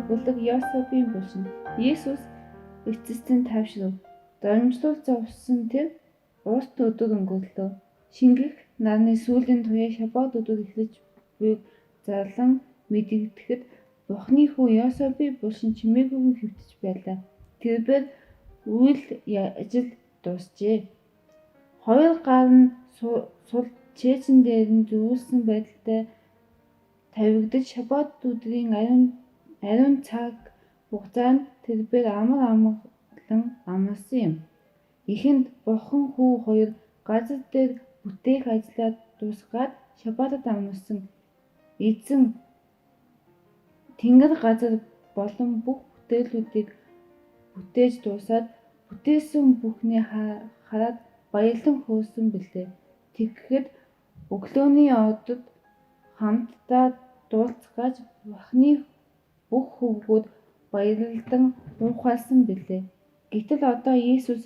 бүлэг Йосефийн булшин. Есүс эцэстэн тавшрав. Доромжлуулж зовсон тэр уст өдөр өнгөрлөө. Шингэх нарны сүүлийн туяа шаббат өдөр эхлэж буйг зарлан мэдэгдэхэд Бурхны хүү Йосефийн булшин чимээгүй хэвтэж байлаа. Тэрбээр үйл ажил дуусжээ. Хоёр гар нь сул чэйжин дээр нь зүүрлсэн байдалтай тавигдаж шаббат өдрийн ариун цаг хугацаанд тэрбээр амар амгалан амласан юм. Эхэнд Бурхан хүү хоёр газар дээр бүтээх ажлаа дуусгаад шаббатад амласан эзэн тэнгэр газар болон бүх бүтээлүүдийг бүтээж дуусаад бүтээсэн бүхнийг хараад баярлан хөөсөн билээ. Тэгэхэд өглөөний одод хамтдаа дуулцгааж Бурхны бүх хүүгүүд баярлан уухайлсан билээ. Гэтэл одоо Есүс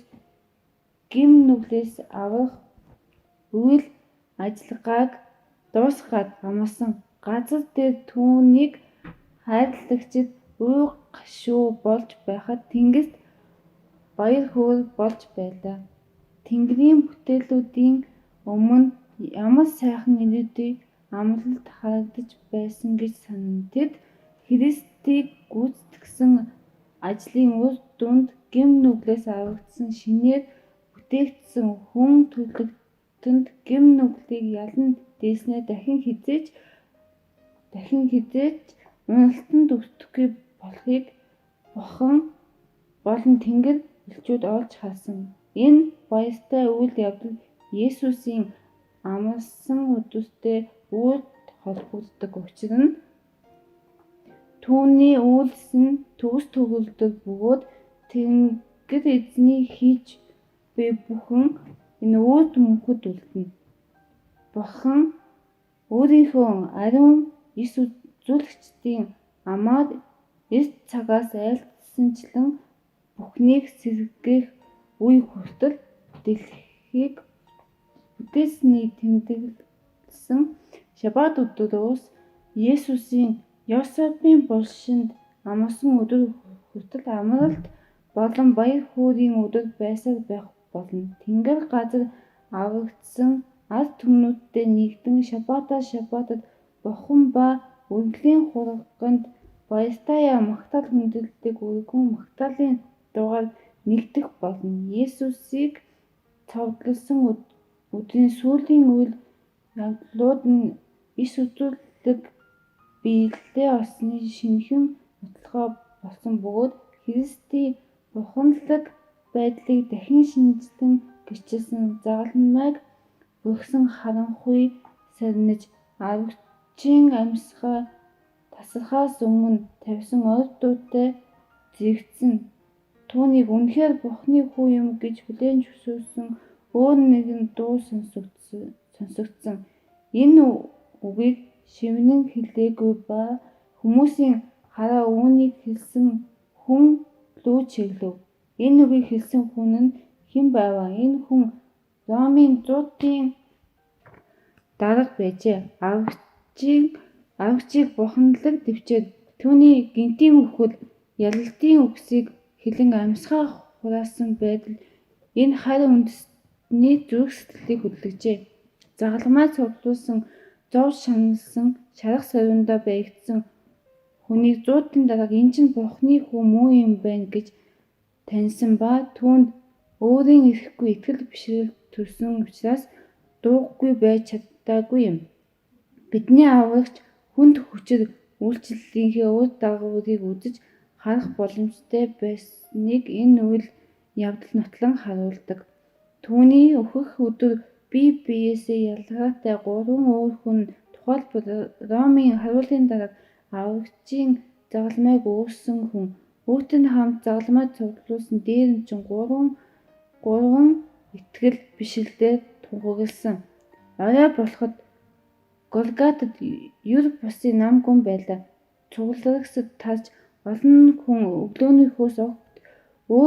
гим нүглээс аврах үйл ажиллагааг дуусгаад амласан газар дээр түүнийг хайрлагчид уй гашуу болж байхад тэнгист баяр хөөр болж байлаа. Тэнгэрийн бүтээлүүдийн өмнө ямар сайхан ирээдүйн амлалт харагдаж байсан гэж санана. Тэд Христийг гүйцэтгэсэн ажлын үр дүнд гим нүглээс аврагдсан шинээр бүтээгдсэн хүн төрлөختөнд гим нүглийг ялан дээснээ дахин хизээж уналтанд өртөхгүй болохыг Бурхан болон Тэнгэр элчүүд олж харсан. Энэ баяртай үйл явдал Есүсийн амласан өдөртэй үрд холбогддог. Учир нь түүний үйлс нь төгс төгөлдөр бөгөөд Тэнгэр эзний хийж буй бүхэн энэ үрд мөнхөд үлдэнэ. Бурхан өөрийнхөө ариун ис үзүүлэгчдийн амаар эрт цагаас айлтсанчлан бүхнийг сэргээх үе хүртэл дэлхийг бүтээснийг тэмдэглэсэн шаббат өдрөөс Есүсийн Йосефийн булшинд амласан өдөр хүртэл амралт болон баяр хөөрийн өдөр байсаар байх болно. Тэнгэр газар аврагдсан ард түмнүүдтэй нэгдэн шаббатад Бурхан ба үргэлийн хурганд баяртай магтаал хүндлэлийг өргөн магтаалын дуугаар нэгдэх болно. Есүсийг цовдлуулсан өдрийн сүүлийн үйл явдлууд нь ис үзүүлэг биелэлээ олсны шинэхэн нотолгой болсон бөгөөд Христийн бурханлаг байдлыг дахин шинжлэн гэрчилсэн загалмайг бүрхсэн харанхуй сарниж аврагчийн амьсгал тасрахаас өмнө тавьсан ойр дуутай зэрэгцэн түүнийг үнэхээр Бурхны хүү юм гэж хүлээн зөвшөөрсөн өөр нэгэн дуу сонсогдсон. Энэ үгийг шивнэн хэлээгүй ба хүмүүсийн хараа үүнийг хэлсэн хүн лүү чиглэв. Энэ үгийг хэлсэн хүн нь хэн байв? Энэ хүн Ромын зуутын дарга байжээ. Аврагчийг бурханлаг дэвчээд түүний гинтийн үхэл ялалтын үгсийг хэлэн амьсгаа хураасан байдал энэ харь үндэстний зүрх сэтгэлийг хөдөлгөжээ. Загалмай цовдлуулсан зовж шаналсан шарах сорвиндоо баригдсан хүнийг зуутын дарга энэ чинь Бурхны хүү муу юм байна гэж таньсан ба түүнд өөрийн ирэхгүй итгэл бишрэл төрсөн учраас дуугүй байж чаддаггүй юм. Бидний аврагч хүнд хүчээр үйлчлэлийнхээ үр дагаврыг үзэж харах боломжтой байсныг энэ үйл явдал нотлон харуулдаг. Түүний өөхөх өдөр бие биеэсээ ялгаатай 3 өөр хүн тухайлбал Ромын хариулын дарга аврагчийн загалмайг өөрсөн хүн үүтэй хамт загалмай цовдлуулсан дээрэмчин 3 итгэл бишрэлээр тунхагласан. Орой болоход Голготад юр бусын нам гүн байлаа. Цуглагсад тарж олон хүн өглөөнийхөөс огт өө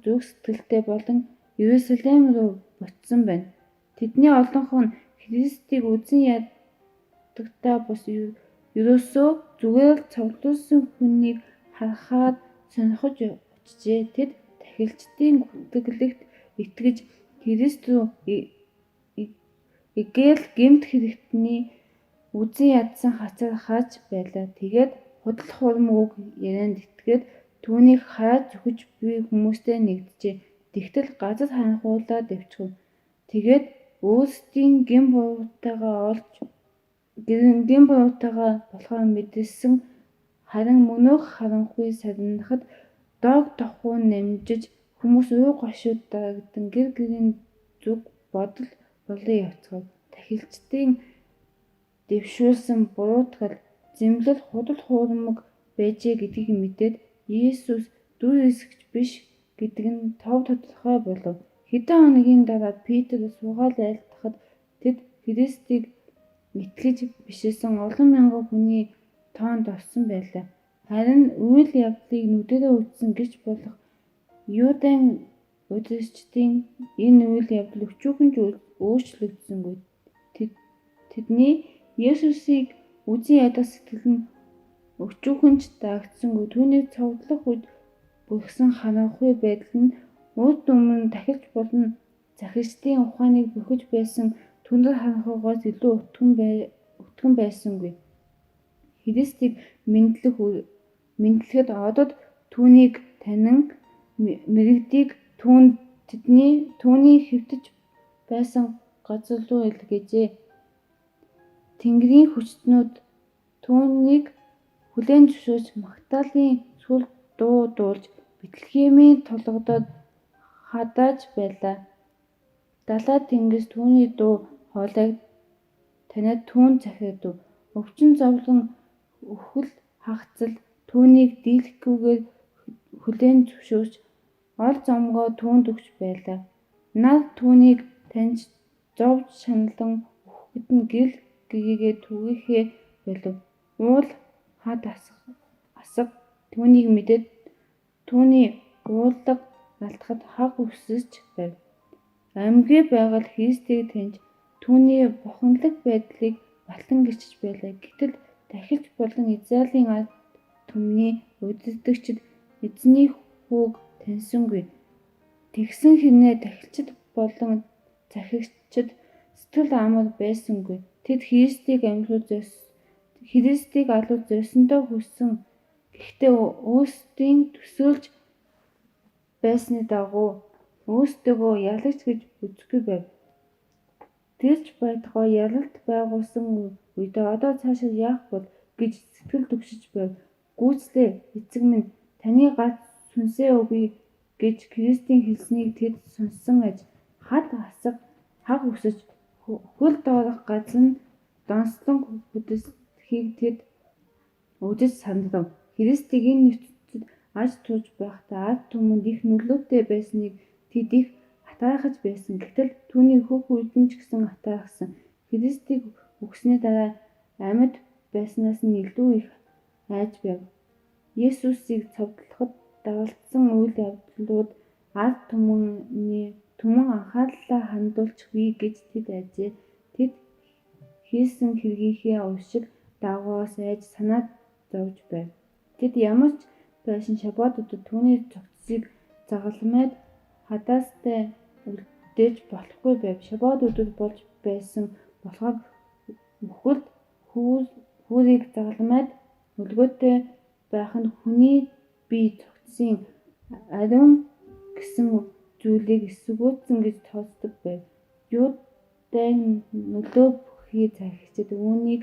зүрх сэтгэлтэй болон Иерусалим руу буцсан байна. Тэдний олонх нь Христийг үзэн ядагтаа бус ерөөсөө зүгээр л цовдлуулсан хүнийг харахаар сонирхож очжээ. Тэд тахилчдын хүндэтгэлд итгэж Христ рүү эгээл гэмт хэрэгтний үзэн ядсан хацар харж байлаа. Тэгээд худал хуурмаг үг ярианд итгээд түүнийг хараад зүхэж буй хүмүүстэй нэгджээ. Тэгтэл газар ханхуулаад дэвчгэв. Тэгээд өөрсдийн гэм буруутайгаа болохоо мэдсэн харин мөнөөх харанхуй сарнихад доог тохуу намжиж хүмүүс уу гашууд дарагдан гэр гэрийн зүг бодол болон явцгаав. Тахилчдын дэвшүүлсэн буруутгал зэмлэл худал хуурмаг байжээ гэдгийг мэдээд Есүс дүр эсгэж биш гэдэг нь тов тодорхой болов. Хэдэн хоногийн дараа Петр суугаад айлтгахад тэд Христийг итгэж бишсэн олон мянган хүний тоонд орсон байлаа. Харин үйл явдлыг нүдэрээ үзсэн гэж болох Юудын удирдагчдын энэ үйл явдал өчүүхэн өөрчлөгдсөнгүй. Тэдний Есүсийг үзэн ядах сэтгэл нь өчүүхэн ч даагдсангүй. Түүний цовдлох үед бүрхсэн харанхуй байдал нь урд өмнө тахилч болон захирчдын ухааныг бүрхэж байсан түнэр харанхуйгаас илүү өтгөн байсангүй. Христийг мэдлэхэд одод түүнийг танин мэрэгдийг түүний хэвтэж байсан газар руу илгээжээ. Тэнгэрийн хүчтнүүд түүнийг хүлээн зөвшөөрч Магдалины сүл дуу дуулж Бэтлехемийн толгодод хадааж байлаа. Далай тэнгис түүний дуу хоолойг таниад түүнд захирдав. Өвчин зовлон үхэл хагацал түүнийг дийлэхгүйгээр хүлээн зөвшөөрч ор зомгоо түүнд өгч байлаа. Нар түүнийг таньж зовж шаналан үхэхэд нь гэрэл гэгээгээ түгээхээ болов. Уул хад асга түүнийг мэдээд түүний уулаг алдахад хаг үсэж байв. Амьгүй байгаль Христийг таньж түүний бухимдлаг байдлыг батлан гэрчиж байлаа. Гэтэл тахилч болон Израилийн ард түмний удирдагчид эзний хүүг таньсангүй. Тэгсэн хэрнээ тахилчид болон захирагчид сэтгэл амар байсангүй. Тэд Христийг алуус зорьсондоо хүссэн. Гэхдээ өөрсдийн төсөөлж байсны дагуу өөрсдийгөө ялагч гэж үзэхгүй байв. Тэрч байтугай ялалт байгуулсан үедээ одоо цаашаа яах бол гэж сэтгэл түгшиж байв. Гүйцлээ эцэг минь таны гац сүнсээ өгье гэж Христийн хэлснийг тэд сонссон аж хад асга хаг үсэж хөл доорох газар нь донслон хөдөлсөхийг тэд үзэж сандрав. Христийг энэ ертөнцид аж туулж байхдаа ард түмэнд их нөлөөтэй байсныг тэд их хатаархаж байсан. Гэтэл түүний хөх үед нь ч гэсэн хатаархсан. Христийг өгсөний дараа амьд байснаас нь илүү их айж байв. Есүсийг цовдлоход давалцсан үйл явдлууд ард түмэн анхаарлаа хандуулж бий гэж тэд айжээ. Тэд хийсэн хэргийнхээ уршиг дагавраас айж санаа зовж байв. Тэд ямар ч байшин шабаатуудад түүний цогцсыг загалмайд хадаастай үлдээж болохгүй байв. Шабаатуудад болж байсан болохоор үхэлд хүүрийг загалмайд өлгөөтэй байх нь хүний бие цогцсын ариун гэсэн зүйлийг эсвгүүцсэн гэж тооцдог байв. Юудын нөлөө бүхий захирагчид үүнийг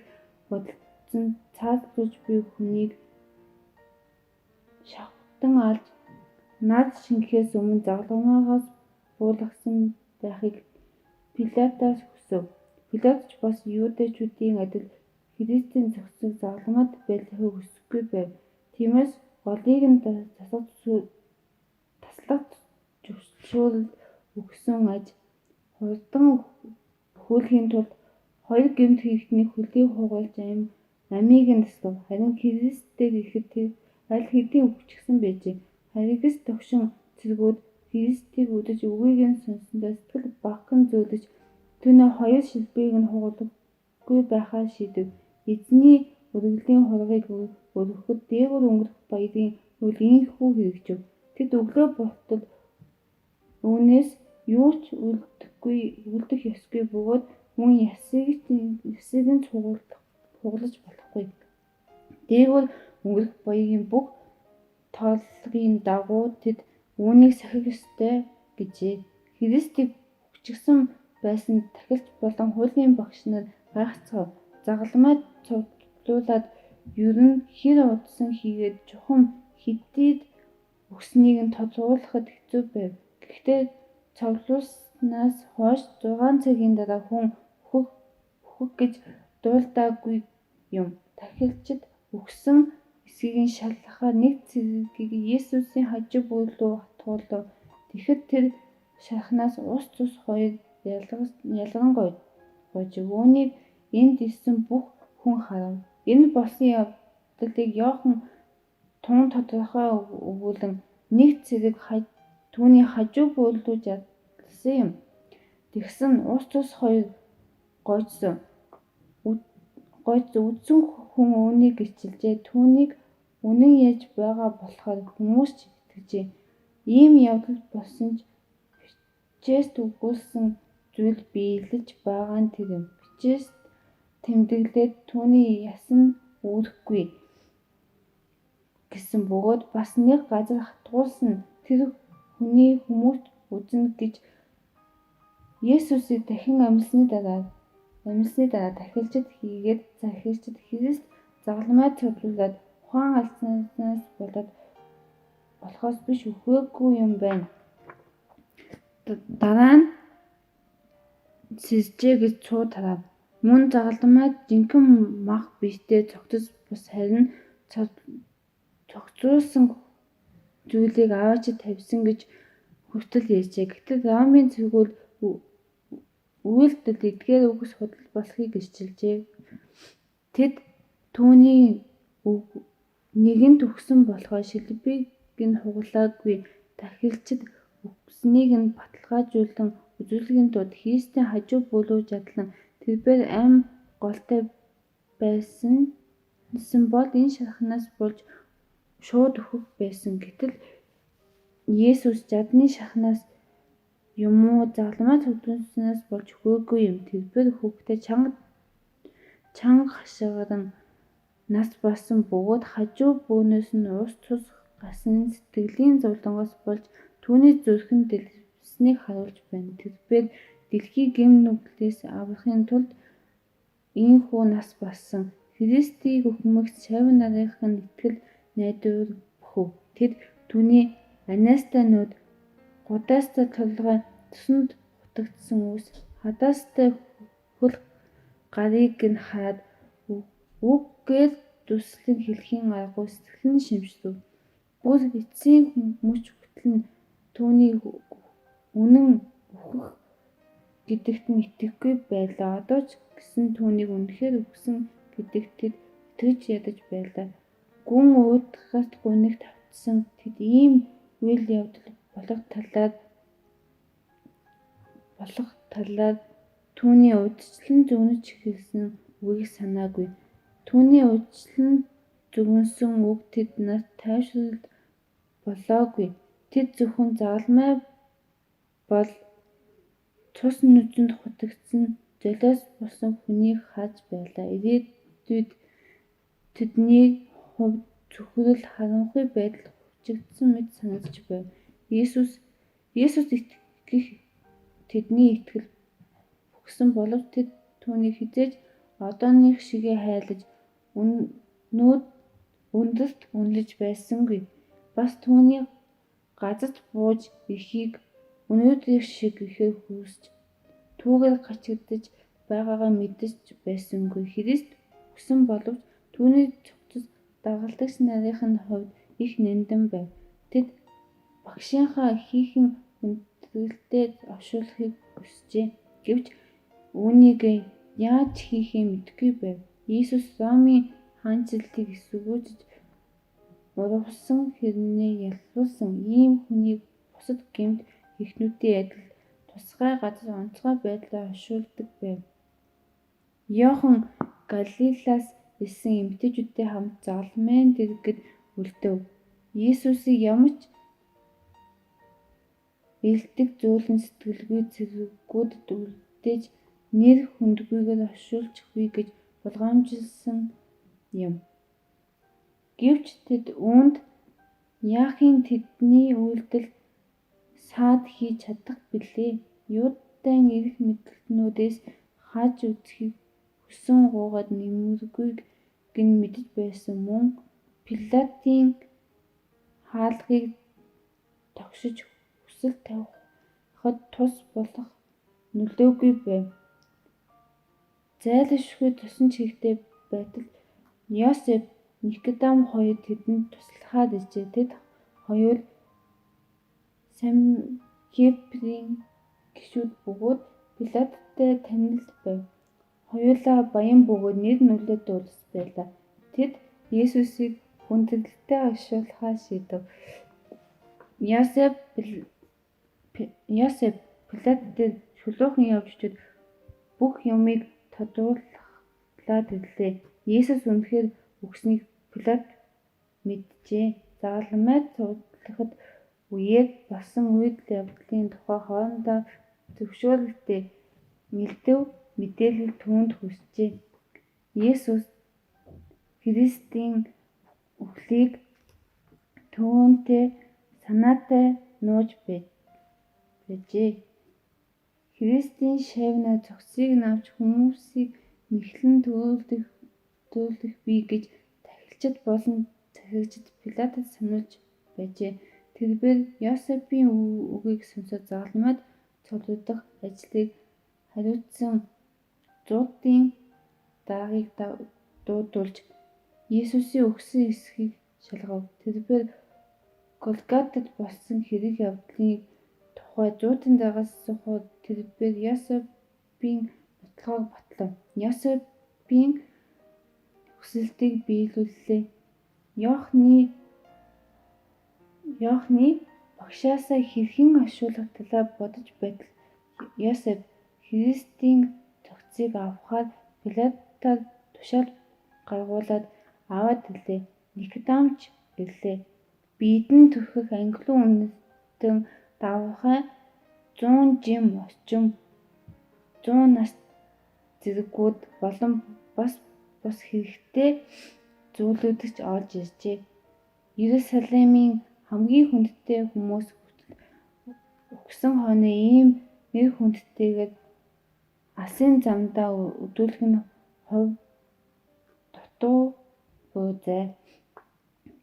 бодолцсон цаазлуулж буй хүнийг шавхтан алж наад шингэхээс өмнө загалмайгаас буулгасан байхыг Пилатаас хүсэв. Пилат ч бас юудэчүүдийн адил Христийн цогцыг загалмайд байлгахыг хүсэхгүй байв. Тиймээс голыг нь таслах зөвшөөрөл өгсөн аж хурдан өхүүлэхийн тулд хоёр гэмт хэрэгтний хөлийг хугаалж амийг нь таслав. Харин Христээр ирэхэд тэр аль хэдийн өвчихсөн байжээ. Харгас догшин цэргүүд Христийг үдэж үгийг нь сонссондоо сэтгэл багахан зөөлөж түүний хоёр шилбэгийг нь хугалахгүй байхаа шийдэв. Эзний өргөдлийн хургийг өргөхөд дээгүүр өнгөрөх баярын үйл ийхүү хэрэгжив. Тэд өглөө болтол үүнээс юу ч үлдэх ёсгүй бөгөөд мөн ясыг нь цуглаж болохгүй. Дээгүүр өнгөрөх баярын бүх тооллогын дагуу тэд үүнийг сахих ёстой гэжээ. Христийг хүчигсэн байсан тахилч болон хуулийн багш нар гайхацгав. Загалмай цуглуулад ер нь хэр удсан хийгээд чухам хэдийд өгснийг нь тодруулахад хэцүү байв. Гэхдээ цуглуулснаас хойш 6 цагийн дараа хүн үхэх гэж дуулдаагүй юм. Тахилчид үхсэн эсхийг нь шалгахаар нэг цэргийг Есүсийн хажуу бүр рүү хатгуулав. Тэгэхэд тэр шархнаас ус цус хоёр ялган гойжив. Үүнийг энд ирсэн бүх хүн харав. Энэ болсон явдлыг Иохан тун тодорхой өгүүлэн нэг цэрэг түүний хажуу бүр рүү жадласан юм. Тэгсэн ус цус хоёр гойжсон. Үзсэн хүн үүнийг гэрчилжээ. Түүнийг үнэн яаж байгаа болохоор хүмүүс ч итгэжээ. Ийм явдал болсон ч бичээст өгүүлсэн зүйл биелэж байгаа нь тэр юм. Бичээст тэмдэглээд түүний ясан үүрэхгүй гэсэн бөгөөд бас нэг газар хатгуулсан тэр хүний хүмүүст үзнэ гэж Есүсийг дахин амьлсны дараа тахилчид хийгээд захирагчид Христ загалмай цуглуулад ухаан алдсанаас болохоос биш үхээгүй юм байна. Дараа нь сэжжээ гэж цуу тарав. Мөн загалмайд жинхэнэ мах биштэй цогцос бус харин цогцруулсан зүйлийг аваачид тавьсан гэж хүртэл ярьжээ. Гэтэл Ромын цэргүүд үйлдэл эдгээр үгс худал болохыг гэрчилжээ. Тэд түүний нэгэнд өгсөн болохоор шилбэг нь хугалаагүй. Тахилчид өгснийг нь баталгаажуулан үзүүлэхийн тулд Христийн хажуу бүр рүү жадлан тэрбээр амь голтой байсан бол энэ шархнаас болж шууд үхэх байсан. Гэтэл Есүс жадны шархнаас юм уу загалмай цуглуулснаас болж үхээгүй юм. Тэрбээр хүүхдээ чанга хашгиран нас барсан бөгөөд хажуу бөөнөөс нь ус цус гасан сэтгэлийн зовлонгоос болж түүний зүрхэнд дэлбэснийг харуулж байна. Тэрбээр дэлхий гэм нүглээс аврахын тулд ийхүү нас барсан. Христийг үхмэгт 50 нарийнхан итгэл найдвар бүхв. Тэд түүний анаастай нүд, гудаастай толгой, цуснд хутагдсан үс, хадаастай хөл гарыг нь хараад үгээр дүрслэн хэлхийн аргагүй сэтгэл нь шимшдэв. Бүр эцсийн мөч хүртэл түүний үнэн үхэх гэдэгт нь итгэхгүй байлаа. Одоо ч гэсэн түүнийг үнэхээр үхсэн гэдэгт тэд итгэж ядаж байлаа. Гүн уйтгарт гунигт автсан тэд ийм үйл явдал болох талаар түүний урьдчилан зөвнөж эхэлсэн үгийг санаагүй. Түүний урьдчилан зөвнөсөн үг тэднэрт тайвшрал болоогүй. Тэд зөвхөн загалмай бол цус нүдэнд хутагдсан золиос болсон хүнийг харж байлаа. Ирээдүйд тэдний хувьд цөхрөл харанхуй байдал хучигдсан мэт санагдаж байв. Есүст итгэх тэдний итгэл бүгсэн боловч тэд түүнийг хэзээ ч одооных шигээ хайлаж өндөрт үнэлж байсангүй. Бас түүний газарт бууж ирэхийг өнөөдрийнх шиг ихээр хүсэж түүгээр гачигдаж байгаагаа мэдэж байсангүй. Христ үхсэн боловч түүний цогцос дагалдагч нарын хувьд их нандин байв. Тэд багшийнхаа хийхэн хүндрэлтэй оршуулгыг хүсжээ. Гэвч үүнийг яаж хийхээ мэдэхгүй байв. Есүс Ромын хаанчлалыг эсэргүүцэж урвасан хэрнээ яллуулсан ийм хүнийг бусад гэмт эхнүүдийн адил тусгай газар онцгой байдлаар оршуулдаг байв. Иохан Галилаас элсэн эмэгтэйчүүдтэй хамт загалмайн дэргэд үлдэв. Есүсийг ямар ч бэлдэх зөөлөн сэтгэлгүй цэргүүд үлдээж нэр хүндгүйгээр оршуулчихвээ гэж болгоомжлсон юм. Гэвч тэд үүнд яахын тэдний үйлдэл саад хийж чадах билээ. Юудын эрх мэдлэгтнүүдээс хааж үзэхийг хүссэн гуугаад нэмэргүйг гин мэдэж байсан мөн Пилатын хаалгыг тогшиж хүсэл тавихад тус болох нөлөөгүй байв. Зайлшгүй тусан чигтээ байтал Йосеф, Никодем хоёр тэдэнд туслахаар иржээ. Тэд хоёр Санхедрийн гишүүд бөгөөд Пилаттай танил байв. Хоёулаа баян бөгөөд нэр нөлөөд улс байлаа. Тэд Есүсийг хүндэтгэлдээ оршуулахаа шийдэв. Йосеф Пилаттэй шулуухан явж очиж бүх юмыг тодруулаад ирлээ. Есүс үнэхээр өгснийг Пилат мэджээ. Загалмайд судлахад үеэр болсон үйл явдлын тухай хоорондоо зөвшөөрөлтэй мэлдэв мэдээлэл түүнд хүрчээ. Есүс Христийн үхлийг түүнтэй санаатай нууж байжээ. Христийн шавнаар зохисыг навч хүмүүсийг мэхлэн төөлөх бий гэж тахилчид болон захирагчид Пилатад сануулж байжээ. Тэрбээр Йосефийн үгийг сонсоод загалмайд цуглуулах ажлыг хариуцсан зуудын даргаыг дуудуулж Есүсийн өгсөн эсхийг шалгав. Тэрбээр Голготад болсон хэрэг явдлын тухай зуудын даргаас асуухаар тэрбээр Йосефийн нотолгоог батлав. Йосефийн хүсэлтийг биелүүллээ. Иохны багшаасаа хэрхэн оршуулах талаар бодож байтал Йосеф Христийн цогцыг авахаар Пилатад тушаал гаргуулад аваад ирлээ. Никодем ч ирлээ. Биедэн түрхэх ангилан үнэтэн давхай 100 жим орчим 100 нас зэргүүд болон бус хэрэгтэй зүйлүүд ч орж иржээ. Иерусалимын хамгийн хүндтэй хүмүүс өгсөн хойно ийм нэр хүндтэйгээр алсын замдаа өдүүлэх нь хувь дутуу буй зай.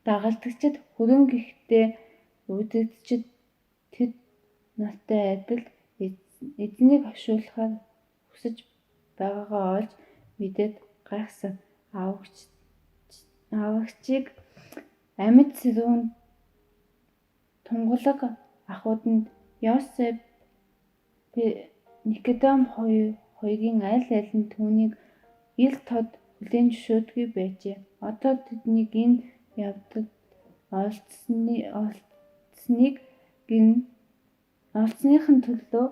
Дагалдагчид хөрөнгө ихтэй удирдагчид тэд нартай адил эзнийг оршуулахаар хүсэж байгаагаа олж мэдээд гайхсан. Аврагчийг амьд сэрүүн тунгалаг ахуйд нь Йосеф Никодем хоёрын аль нь түүнийг ил тод хүлээн зөвшөөрдөггүй байжээ. Одоо тэднийг энэ явдалд олдсоных төлөө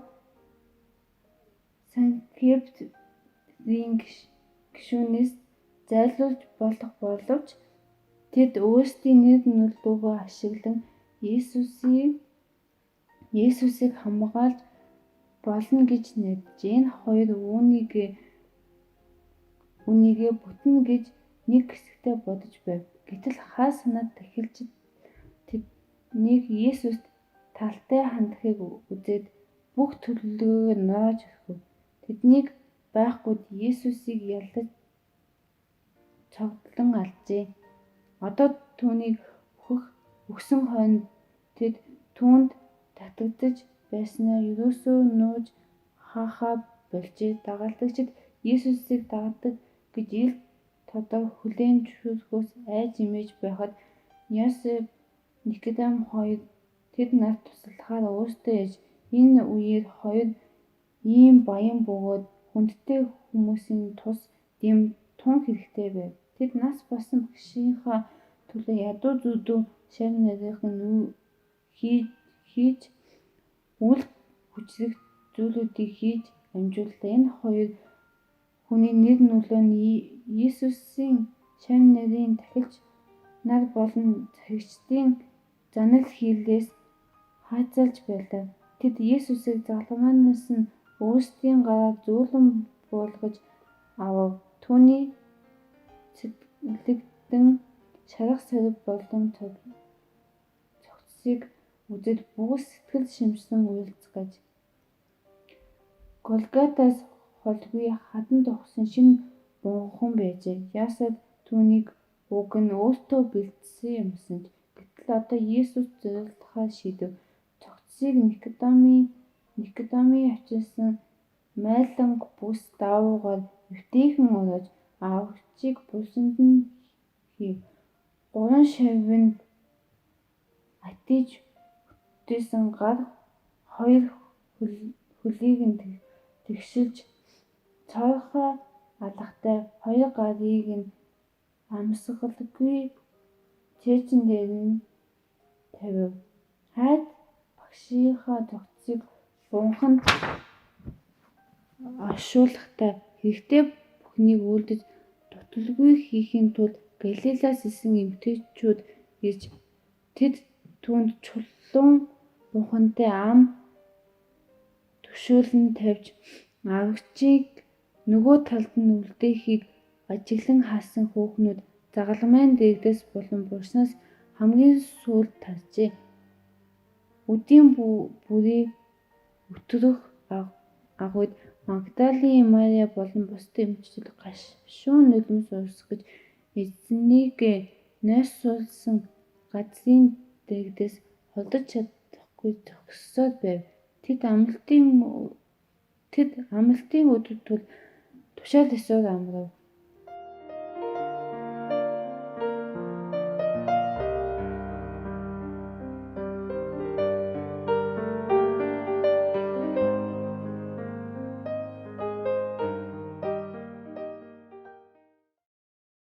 Санхедрийн гишүүнээс зайлуулж болох боловч тэд өөрсдийн нэр нөлөөгөө ашиглан Есүсийг хамгаалж болно гэж найдажээ. Энэ хоёр үүнийгээ бүтнэ гэж нэг хэсэгтээ бодож байв. Гэтэл хаа санаад тахилчид тэднийг Есүст талтай хандахыг үзээд бүх төлөвлөгөөгөө нурааж орхив. Тэднийг байхгүйд Есүсийг ялаж цогдлон алжээ. Одоо түүнийг өгсөн хойно тэд түүнд татагдаж байснаа ерөөсөө нууж хаахаа болжээ. Дагалдагчид Есүсийг дагадаг гэж ил тодор хүлээн зөвшөөрөхөөс айж эмээж байхад Йосеф, Никодем хоёр тэд нарт туслахаар өөрсдөө ирж энэ үеэр хоёр ийм баян бөгөөд хүндтэй хүмүүсийн тус дэм тун хэрэгтэй байв. Тэд нас барсан багшийнхаа төлөө ядуу зүүдүү шав нарийнхан хийж үл хүчрэх зүйлүүдийг хийж амжууллаа. Энэ хоёр хүний нэр нөлөө нь Есүсийн шавь нарийн дахилч нар болон захирагчдын занал хийлгээс хаацалж байлаа. Тэд Есүсийг загалмайнаас нь өөрсдийн гараар зөөлөн буулгаж авав. Түүний цэцэрлэгдэн шарах сорив болон цогцсыг үзэж бүгд сэтгэл шимсэн уйлцгаж Голготаас холгүй хадан тогсон шинэ бунхан байжээ. Ясаад түүнийг уг нь өөртөө бэлдсэн юмсан ч гэтэл одоо Есүс зориулахаа шийдэв. Цогцсыг Никодемын авчирсан майланг бүс даавуугаар эвтэйхэн ургаж аврагчийг булсанд нь хийв. 3 шавь нь атиж бүтээсэн гар 2 хөлийг нь тэгшилж цорхой алгатай 2 гарыг нь амьсгалгүй цээжин дээр нь тавив. Хайд багшийнхаа цогцсыг бунханд оршуулахдаа хэрэгтэй бүхнийг үйлдэж дуталгүй хийхийн тулд Галилеас исэн эмэгтэйчүүд ирж тэд түүнд чулуун бунхантай ам түгшүүлэн тавьж аврагчийг нөгөө талд нь үлдээхийг ажиглан хаасан хүүхнүүд загалмайн дэргэдээс болон булснаас хамгийн сүүлд таржээ. Өдийн бүрий өтрөх агуйд Магдалийн Мария болон бусад эмэгтэйчүүд гашуун нулимс урсгаж эзнийг нойрсуулсан газрын дэргэдээс холдож чадахгүй зогссоод байв. Тэд амралтын өдөр тул тушаал ёсоор амрав.